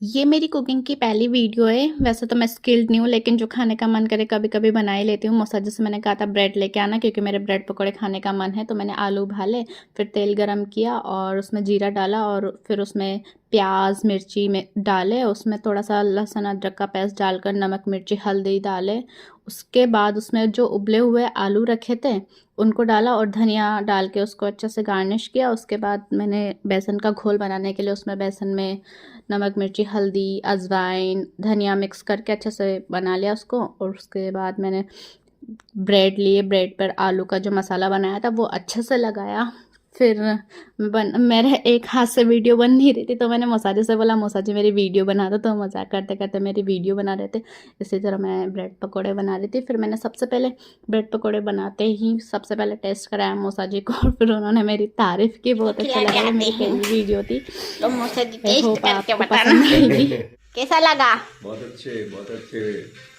ये मेरी कुकिंग की पहली वीडियो है। वैसे तो मैं स्किल्ड नहीं हूँ, लेकिन जो खाने का मन करे कभी कभी बना ही लेती हूँ। मौसा जैसे मैंने कहा था ब्रेड लेके आना, क्योंकि मेरे ब्रेड पकौड़े खाने का मन है। तो मैंने आलू उबाले, फिर तेल गरम किया और उसमें जीरा डाला, और फिर उसमें प्याज मिर्ची में डाले, उसमें थोड़ा सा लहसुन अदरक का पेस्ट डालकर नमक मिर्ची हल्दी डाले। उसके बाद उसमें जो उबले हुए आलू रखे थे उनको डाला, और धनिया डाल के उसको अच्छे से गार्निश किया। उसके बाद मैंने बेसन का घोल बनाने के लिए उसमें बेसन में नमक मिर्ची हल्दी अजवाइन धनिया मिक्स करके अच्छे से बना लिया उसको। और उसके बाद मैंने ब्रेड लिए, ब्रेड पर आलू का जो मसाला बनाया था वो अच्छे से लगाया। फिर मेरे एक हाथ से वीडियो बन नहीं रही थी, तो मैंने मौसा जी से बोला मौसा जी मेरी वीडियो बना दो, तो मजाक करते करते मेरी वीडियो बना रहे थे। इसी तरह मैं ब्रेड पकोड़े बना रही थी। फिर मैंने सबसे पहले ब्रेड पकोड़े बनाते ही सबसे पहले टेस्ट कराया मौसा जी को, और फिर उन्होंने मेरी तारीफ़ की, बहुत अच्छा लगा। ये मेरी पहली वीडियो थी, तो मुझसे आई टेस्ट होप करके आपको बताना पसंद आएगी। कैसा लगा। बहुत अच्छे बहुत अच्छे।